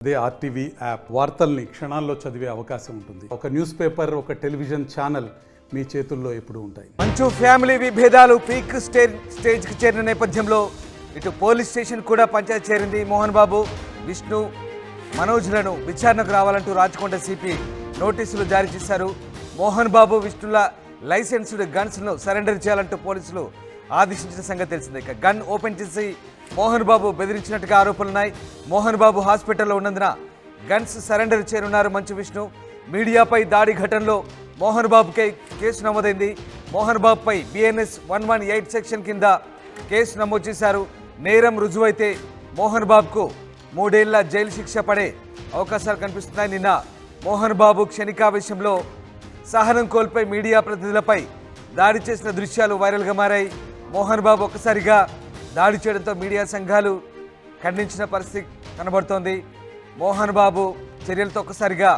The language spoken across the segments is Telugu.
అదే ఆర్టీవీ యాప్ వార్తల్ని క్షణాల్లో చదివే అవకాశం ఉంటుంది. ఒక న్యూస్ పేపర్, ఒక టెలివిజన్ ఛానల్ మీ చేతుల్లో ఎప్పుడూ ఉంటాయి. మంచు ఫ్యామిలీ విభేదాలు పీక్ స్టేజ్కి చేరిన నేపథ్యంలో ఇటు పోలీస్ స్టేషన్ కూడా పంచాయతీ చేరింది. మోహన్ బాబు, విష్ణు, మనోజ్లను విచారణకు రావాలంటూ రాచకొండ సిపి నోటీసులు జారీ చేశారు. మోహన్ బాబు, విష్ణుల లైసెన్స్డ్ గన్స్ను సరెండర్ చేయాలంటూ పోలీసులు ఆదేశించిన సంగతి తెలిసిందే. ఇక గన్ ఓపెన్ చేసి మోహన్ బాబు బెదిరించినట్టుగా ఆరోపణలున్నాయి. మోహన్ బాబు హాస్పిటల్లో ఉన్నందున గన్స్ సరెండర్ చేయనున్నారు మంచు విష్ణు. మీడియాపై దాడి ఘటనలో మోహన్ బాబుపై కేసు నమోదైంది. మోహన్ బాబుపై BNS 118 సెక్షన్ కింద కేసు నమోదు చేశారు. నేరం రుజువైతే మోహన్ బాబుకు 3 ఏళ్ల జైలు శిక్ష పడే అవకాశాలు కనిపిస్తున్నాయి. నిన్న మోహన్ బాబు క్షణికావేశంలో సహనం కోల్పోయి మీడియా ప్రతినిధులపై దాడి చేసిన దృశ్యాలు వైరల్గా మారాయి. మోహన్ బాబు ఒక్కసారిగా దాడి చేయడంతో మీడియా సంఘాలు ఖండించిన పరిస్థితి కనబడుతోంది. మోహన్ బాబు చర్యలతో ఒక్కసారిగా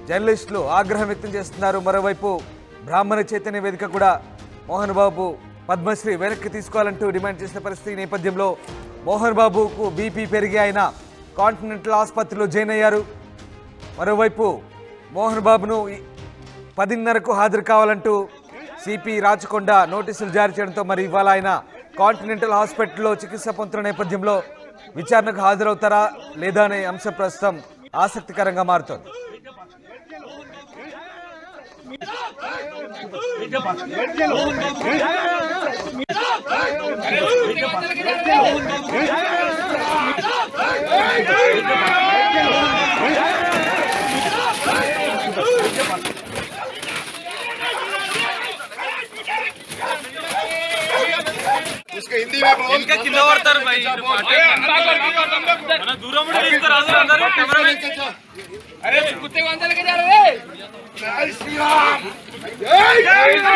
జర్నలిస్టులు ఆగ్రహం వ్యక్తం చేస్తున్నారు. మరోవైపు బ్రాహ్మణ చైతన్య వేదిక కూడా మోహన్ బాబు పద్మశ్రీ వెనక్కి తీసుకోవాలంటూ డిమాండ్ చేసిన పరిస్థితి నేపథ్యంలో మోహన్ బాబుకు బీపీ పెరిగి ఆయన కాంటినెంటల్ ఆసుపత్రిలో జాయిన్ అయ్యారు. మరోవైపు మోహన్ బాబును 10:30కు హాజరు కావాలంటూ సిపి రాచకొండ నోటీసులు జారీ చేయడంతో మరి ఇవాళ ఆయన కాంటినెంటల్ హాస్పిటల్లో చికిత్స పొందుతున్న నేపథ్యంలో విచారణకు హాజరవుతారా లేదా అనే అంశం ప్రస్తుతం ఆసక్తికరంగా మారుతోంది. हिंदी में बोल इनका किंदा पड़ताరు भाई మన దూరం ఉండి తీసుకురాదు అందరూ కెమెరామెన్ అరే కుత్తే వందలకి जा रे జై శ్రీరామ్ జై శ్రీరామ్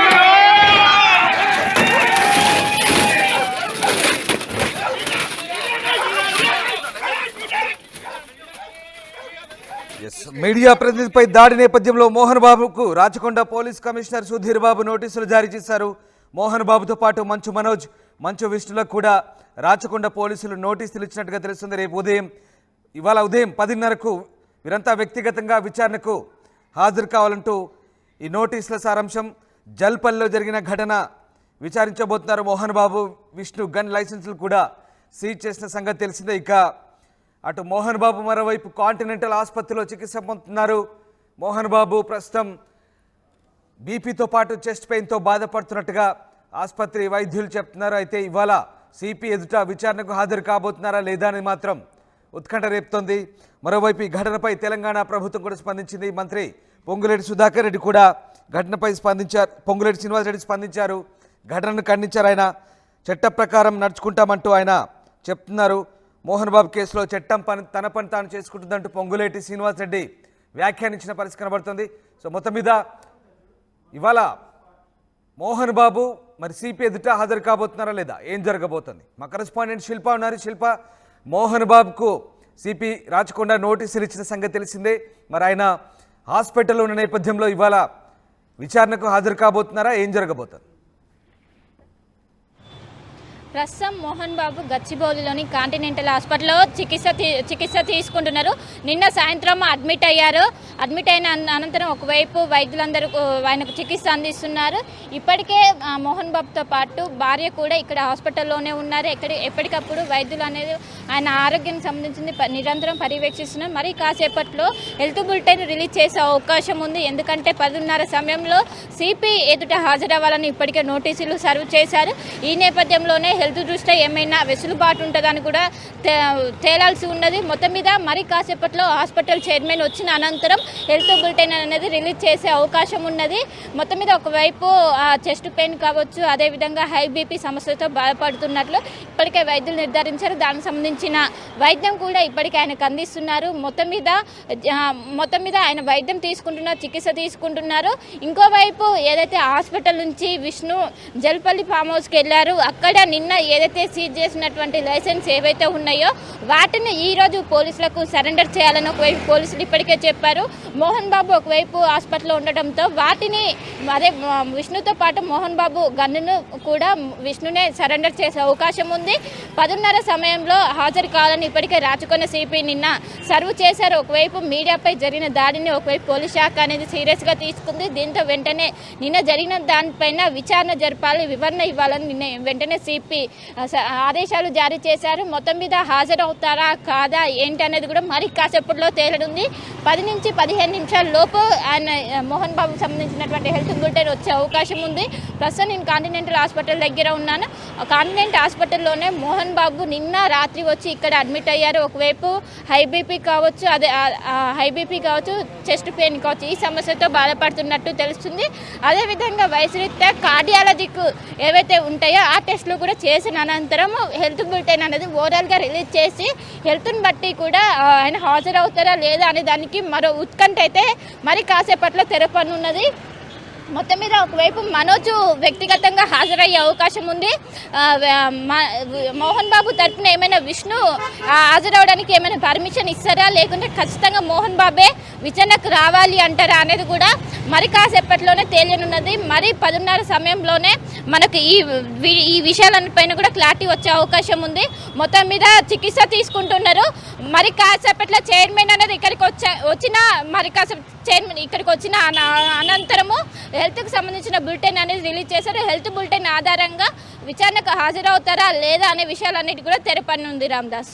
మీడియా ప్రతినిధిపై దాడి నేపథ్యంలో మోహన్ బాబుకు రాచకొండ పోలీస్ కమిషనర్ సుధీర్ బాబు నోటీసులు జారీ చేశారు. మోహన్ బాబుతో పాటు మంచు మనోజ్, మంచు విష్ణులకు కూడా రాచకొండ పోలీసులు నోటీసులు ఇచ్చినట్టుగా తెలుస్తుంది. రేపు ఇవాళ ఉదయం 10:30కు వీరంతా వ్యక్తిగతంగా విచారణకు హాజరు కావాలంటూ ఈ నోటీసుల సారాంశం. జల్పల్లిలో జరిగిన ఘటన విచారించబోతున్నారు. మోహన్ బాబు, విష్ణు గన్ లైసెన్సులు కూడా సీజ్ చేసిన సంగతి తెలిసిందే. ఇక అటు మోహన్ బాబు మరోవైపు కాంటినెంటల్ ఆసుపత్రిలో చికిత్స పొందుతున్నారు. మోహన్ బాబు ప్రస్తుతం బీపీతో పాటు చెస్ట్ పెయిన్తో బాధపడుతున్నట్టుగా ఆసుపత్రి వైద్యులు చెప్తున్నారు. అయితే ఇవాళ సిపి ఎదుట విచారణకు హాజరు కాబోతున్నారా లేదా అని మాత్రం ఉత్కంఠ రేపుతోంది. మరోవైపు ఈ ఘటనపై తెలంగాణ ప్రభుత్వం కూడా స్పందించింది. మంత్రి పొంగులేటి సుధాకర్ రెడ్డి కూడా ఘటనపై స్పందించారు. పొంగులేటి శ్రీనివాసరెడ్డి స్పందించారు. ఘటనను ఖండించారు. ఆయన చట్ట ప్రకారం నడుచుకుంటామంటూ ఆయన చెప్తున్నారు. మోహన్ బాబు కేసులో చట్టం తన పని తాను చేసుకుంటుందంటూ పొంగులేటి శ్రీనివాసరెడ్డి వ్యాఖ్యానించిన పరిస్థితి కనబడుతుంది. సో మొత్తం మీద ఇవాళ మోహన్ బాబు మరి సిపి ఎదుట హాజరు కాబోతున్నారా లేదా, ఏం జరగబోతుంది? మా కరెస్పాండెంట్ శిల్ప ఉన్నారు. శిల్ప, మోహన్ బాబుకు సిపి రాచకొండ నోటీసులు ఇచ్చిన సంగతి తెలిసిందే. మరి ఆయన హాస్పిటల్లో ఉన్న నేపథ్యంలో ఇవాళ విచారణకు హాజరు కాబోతున్నారా, ఏం జరగబోతుంది? ప్రస్తుతం మోహన్ బాబు గచ్చిబౌలిలోని కాంటినెంటల్ హాస్పిటల్లో చికిత్స తీసుకుంటున్నారు. నిన్న సాయంత్రం అడ్మిట్ అయ్యారు. అడ్మిట్ అయిన అనంతరం ఒకవైపు వైద్యులందరూ ఆయనకు చికిత్స అందిస్తున్నారు. ఇప్పటికే మోహన్ బాబుతో పాటు భార్య కూడా ఇక్కడ హాస్పిటల్లోనే ఉన్నారు. ఎప్పటికప్పుడు వైద్యులు అనేది ఆయన ఆరోగ్యం సంబంధించింది నిరంతరం పర్యవేక్షిస్తున్నారు. మరి కాసేపట్లో హెల్త్ బులెటిన్ రిలీజ్ చేసే అవకాశం ఉంది. ఎందుకంటే 10:30 సమయంలో సిపి ఎదుట హాజరవ్వాలని ఇప్పటికే నోటీసులు సర్వ్ చేశారు. ఈ నేపథ్యంలోనే హెల్త్ దృష్ట్యా ఏమైనా వెసులుబాటు ఉంటుందని కూడా తేలాల్సి ఉన్నది. మొత్తం మీద మరి కాసేపట్లో హాస్పిటల్ చైర్మన్ వచ్చిన అనంతరం హెల్త్ బులెటిన్ అనేది రిలీజ్ చేసే అవకాశం ఉన్నది. మొత్తం మీద ఒకవైపు చెస్ట్ పెయిన్ కావచ్చు, అదేవిధంగా హై బీపీ సమస్యతో బాధపడుతున్నట్లు ఇప్పటికే వైద్యులు నిర్ధారించారు. దానికి సంబంధించిన వైద్యం కూడా ఇప్పటికే ఆయనకు అందిస్తున్నారు. మొత్తం మీద ఆయన వైద్యం తీసుకుంటున్నారు, చికిత్స తీసుకుంటున్నారు. ఇంకోవైపు ఏదైతే హాస్పిటల్ నుంచి విష్ణు జల్పల్లి ఫామ్ హౌస్కి వెళ్ళారు, అక్కడ నిన్న నిన్న ఏదైతే సీజ్ చేసినటువంటి లైసెన్స్ ఏవైతే ఉన్నాయో వాటిని ఈరోజు పోలీసులకు సరెండర్ చేయాలని ఒకవైపు పోలీసులు ఇప్పటికే చెప్పారు. మోహన్ బాబు ఒకవైపు హాస్పిటల్లో ఉండటంతో వాటిని అదే విష్ణుతో పాటు మోహన్ బాబు గన్నును కూడా విష్ణునే సరెండర్ చేసే అవకాశం ఉంది. 10:30 సమయంలో హాజరు కావాలని ఇప్పటికే రాచకొండ సిపి నిన్న సర్వ్ చేశారు. ఒకవైపు మీడియాపై జరిగిన దాడిని ఒకవైపు పోలీస్ శాఖ అనేది సీరియస్గా తీసుకుంది. దీంతో వెంటనే నిన్న జరిగిన దానిపైన విచారణ జరపాలి, వివరణ ఇవ్వాలని నిన్న వెంటనే సిపి ఆదేశాలు జారీ చేశారు. మొత్తం మీద హాజరవుతారా కాదా ఏంటి అనేది కూడా మరి కాసేపట్లో తేలనుంది. 10 నుంచి 15 నిమిషాల లోపు ఆయన మోహన్ బాబుకు సంబంధించినటువంటి హెల్త్ బులెటిన్ వచ్చే అవకాశం ఉంది. ప్రస్తుతం నేను కాంటినెంటల్ హాస్పిటల్ దగ్గర ఉన్నాను. కాంటినెంటల్ హాస్పిటల్లోనే మోహన్ బాబు నిన్న రాత్రి వచ్చి ఇక్కడ అడ్మిట్ అయ్యారు. ఒకవైపు హై బీపీ కావచ్చు, చెస్ట్ పెయిన్ కావచ్చు, ఈ సమస్యతో బాధపడుతున్నట్టు తెలుస్తుంది. అదేవిధంగా వయసు రీత్యా కార్డియాలజిక్ ఏవైతే ఉంటాయో ఆ టెస్టులు కూడా చేసిన అనంతరం హెల్త్ బులెటిన్ అనేది ఓవరాల్గా రిలీజ్ చేసి హెల్త్ని బట్టి కూడా ఆయన హాజరవుతారా లేదా అనే దానికి మరో ఉత్కంఠ అయితే మరి కాసేపట్లో తెరపనున్నది. మొత్తం మీద ఒకవైపు మనోజ్ వ్యక్తిగతంగా హాజరయ్యే అవకాశం ఉంది. మోహన్ బాబు తరఫున ఏమైనా విష్ణు హాజరవడానికి ఏమైనా పర్మిషన్ ఇస్తారా, లేకుంటే ఖచ్చితంగా మోహన్ బాబే విచారణకు రావాలి అంటారా అనేది కూడా మరి కాసేపట్లోనే తేలియనున్నది. మరి 10:30 సమయంలోనే మనకు ఈ విషయాలపైన కూడా క్లారిటీ వచ్చే అవకాశం ఉంది. మొత్తం మీద చికిత్స తీసుకుంటున్నారు. మరి కాసేపట్లో చైర్మన్ అనేది ఇక్కడికి వచ్చిన మరి కాసేపు చైర్మన్ ఇక్కడికి వచ్చిన అనంతరము హెల్త్కి సంబంధించిన బులెటిన్ అనేది రిలీజ్ చేశారు. హెల్త్ బులెటిన్ ఆధారంగా విచారణకు హాజరవుతారా లేదా అనే విషయాలన్నిటి కూడా తెరపనుంది. రామ్దాస్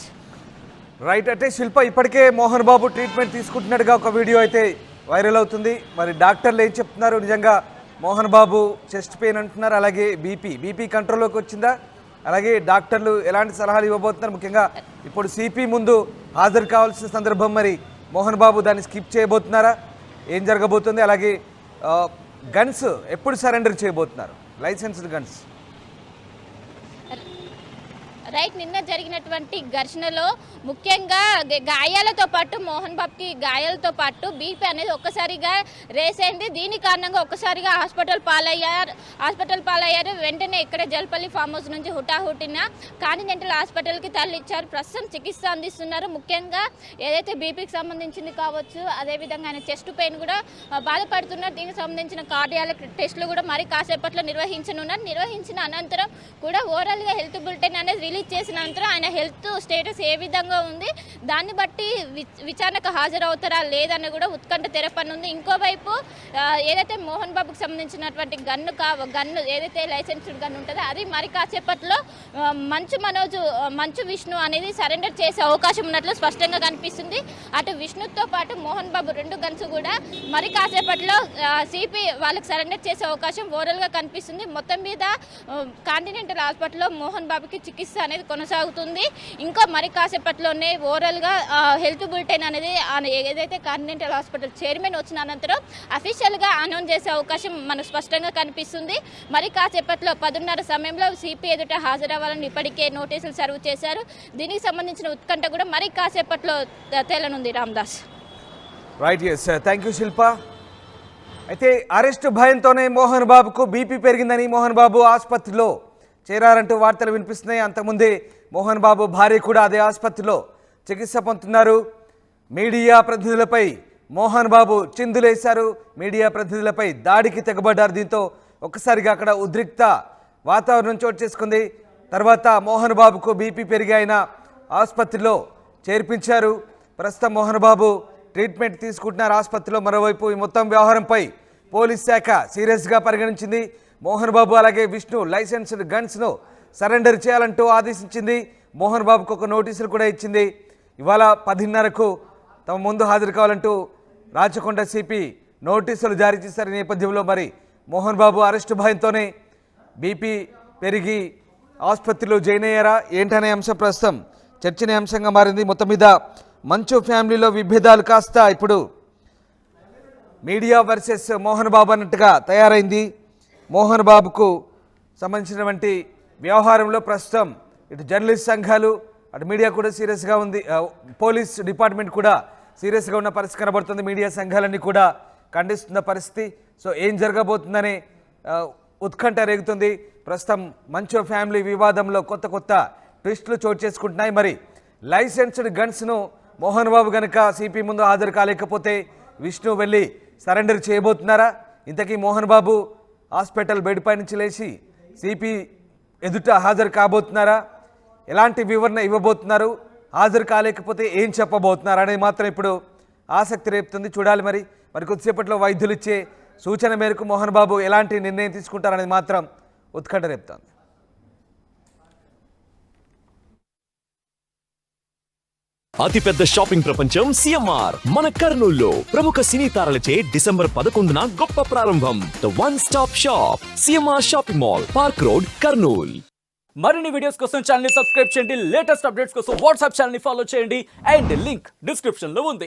రైట్. అంటే శిల్ప ఇప్పటికే మోహన్ బాబు ట్రీట్మెంట్ తీసుకుంటున్నట్టుగా ఒక వీడియో అయితే వైరల్ అవుతుంది. మరి డాక్టర్లు ఏం చెప్తున్నారు? నిజంగా మోహన్ బాబు చెస్ట్ పెయిన్ అంటున్నారు, అలాగే బీపీ కంట్రోల్లోకి వచ్చిందా, అలాగే డాక్టర్లు ఎలాంటి సలహాలు ఇవ్వబోతున్నారు? ముఖ్యంగా ఇప్పుడు సిపి ముందు హాజరు కావాల్సిన సందర్భం, మరి మోహన్ బాబు దాన్ని స్కిప్ చేయబోతున్నారా, ఏం జరగబోతుంది? అలాగే గన్స్ ఎప్పుడు సరెండర్ చేయబోతున్నారు, లైసెన్స్డ్ గన్స్? రైట్. నిన్న జరిగినటువంటి ఘర్షణలో ముఖ్యంగా గాయాలతో పాటు మోహన్ బాబుకి గాయాలతో పాటు బీపీ అనేది ఒక్కసారిగా రేస్ అయింది. దీని కారణంగా ఒక్కసారిగా హాస్పిటల్ పాలయ్యారు. వెంటనే ఇక్కడ జల్పల్లి ఫామ్ హౌస్ నుంచి హుటాహుటిన కాంటినెంటల్ హాస్పిటల్కి తరలిచ్చారు. ప్రస్తుతం చికిత్స అందిస్తున్నారు. ముఖ్యంగా ఏదైతే బీపీకి సంబంధించింది కావచ్చు, అదేవిధంగా ఆయన చెస్ట్ పెయిన్ కూడా బాధపడుతున్నారు. దీనికి సంబంధించిన కార్డియాలజిక్ టెస్టులు కూడా మరి కాసేపట్లో నిర్వహించిన అనంతరం కూడా ఓవరాల్గా హెల్త్ బులెటిన్ అనేది రిలీజ్ చేసిన అనంతరం ఆయన హెల్త్ స్టేటస్ ఏ విధంగా ఉంది, దాన్ని బట్టి విచారణకు హాజరవుతారా లేదని కూడా ఉత్కంఠ తెరపనుంది. ఇంకోవైపు ఏదైతే మోహన్ బాబుకు సంబంధించినటువంటి గన్ను ఏదైతే లైసెన్స్డ్ గన్ ఉంటుందో అది మరి కాసేపట్లో మంచు విష్ణు అనేది సరెండర్ చేసే అవకాశం ఉన్నట్లు స్పష్టంగా కనిపిస్తుంది. అటు విష్ణుతో పాటు మోహన్ బాబు 2 గన్స్ కూడా మరి కాసేపట్లో సిపి వాళ్ళకి సరెండర్ చేసే అవకాశం ఓవరాల్గా కనిపిస్తుంది. మొత్తం మీద కాంటినెంటల్ హాస్పిటల్లో మోహన్ బాబుకి చికిత్స అనేది కొనసాగుతుంది. ఇంకా మరి కాసేపట్లోనే ఓవరాల్గా హెల్త్ బులెటిన్ అనేది ఏదైతే కాంటినెంటల్ హాస్పిటల్ చైర్మన్ వచ్చిన అనంతరం అఫీషియల్గా అనౌన్స్ చేసే అవకాశం మనకు స్పష్టంగా కనిపిస్తుంది. మరి కాసేపట్లో 10:30 సమయంలో సిపి ఎదుట హాజరవ్వాలని ఇప్పటికే నోటీసులు సర్వ్ చేశారు. దీనికి సంబంధించిన ఉత్కంఠ కూడా మరి కాసేపట్లో తేలనుంది. Ramdas right. Yes, thank you Shilpa. అయితే అరెస్ట్ భయంతోనే మోహన్ బాబుకు బీపీ పెరిగిందని మోహన్ బాబు ఆసుపత్రిలో చేరారంటూ వార్తలు వినిపిస్తున్నాయి. అంతకుముందే మోహన్ బాబు భార్య కూడా అదే ఆసుపత్రిలో చికిత్స పొందుతున్నారు. మీడియా ప్రతినిధులపై మోహన్ బాబు చిందులేశారు. మీడియా ప్రతినిధులపై దాడికి తెగబడ్డారు. దీంతో ఒక్కసారిగా అక్కడ ఉద్రిక్త వాతావరణం చోటు చేసుకుంది. తర్వాత మోహన్ బాబుకు బీపీ పెరిగి ఆయన ఆసుపత్రిలో చేర్పించారు. ప్రస్తుతం మోహన్ బాబు ట్రీట్మెంట్ తీసుకుంటున్నారు ఆసుపత్రిలో. మరోవైపు ఈ మొత్తం వ్యవహారంపై పోలీస్ శాఖ సీరియస్గా పరిగణించింది. మోహన్ బాబు అలాగే విష్ణు లైసెన్స్డ్ గన్స్ను సరెండర్ చేయాలంటూ ఆదేశించింది. మోహన్ బాబుకు ఒక నోటీసులు కూడా ఇచ్చింది. ఇవాళ 10:30కు తమ ముందు హాజరు కావాలంటూ రాచకొండ సిపి నోటీసులు జారీ చేశారు. ఈ నేపథ్యంలో మరి మోహన్ బాబు అరెస్టు భయంతోనే బీపీ పెరిగి ఆసుపత్రిలో జాయిన్ అయ్యారా ఏంటనే అంశం ప్రస్తుతం చర్చనీయాంశంగా మారింది. మొత్తం మీద మంచు ఫ్యామిలీలో విభేదాలు కాస్త ఇప్పుడు మీడియా వర్సెస్ మోహన్ బాబు అన్నట్టుగా తయారైంది. మోహన్ బాబుకు సంబంధించినటువంటి వ్యవహారంలో ప్రస్తుతం ఇటు జర్నలిస్ట్ సంఘాలు, అటు మీడియా కూడా సీరియస్గా ఉంది. పోలీస్ డిపార్ట్మెంట్ కూడా సీరియస్గా ఉన్న పరిస్థితి కనబడుతుంది. మీడియా సంఘాలన్నీ కూడా ఖండిస్తున్న పరిస్థితి. సో ఏం జరగబోతుందనే ఉత్కంఠ రేగుతుంది. ప్రస్తుతం మంచో ఫ్యామిలీ వివాదంలో కొత్త ట్విస్టులు చోటు చేసుకుంటున్నాయి. మరి లైసెన్స్డ్ గన్స్ను మోహన్ బాబు కనుక సిపి ముందు హాజరు కాలేకపోతే విష్ణు వెళ్ళి సరెండర్ చేయబోతున్నారా? ఇంతకీ మోహన్ బాబు హాస్పిటల్ బెడ్ పై నుంచి లేచి సిపి ఎదుట హాజరు కాబోతున్నారా? ఎలాంటి వివరణ ఇవ్వబోతున్నారు? హాజరు కాలేకపోతే ఏం చెప్పబోతున్నారు అనేది మాత్రం ఇప్పుడు ఆసక్తి రేపుతుంది. చూడాలి మరి కొద్దిసేపట్లో వైద్యులు ఇచ్చే సూచన మేరకు మోహన్ బాబు ఎలాంటి నిర్ణయం తీసుకుంటారనేది మాత్రం ఉత్కంఠ రేపుతోంది. అతిపెద్ద షాపింగ్ ప్రపంచం సిఎంఆర్ మన కర్నూలులో ప్రముఖ సినీ తారలచే డిసెంబర్ 11న గొప్ప ప్రారంభం. The one stop shop CMR shopping mall, park road, Kurnool. మరిన్ని వీడియోస్ కోసం ఛానల్ ని సబ్స్క్రైబ్ చేయండి. లేటెస్ట్ అప్డేట్స్ కోసం వాట్సాప్ ఛానల్ ని ఫాలో చేయండి. అండ్ లింక్ డిస్క్రిప్షన్ లో ఉంది.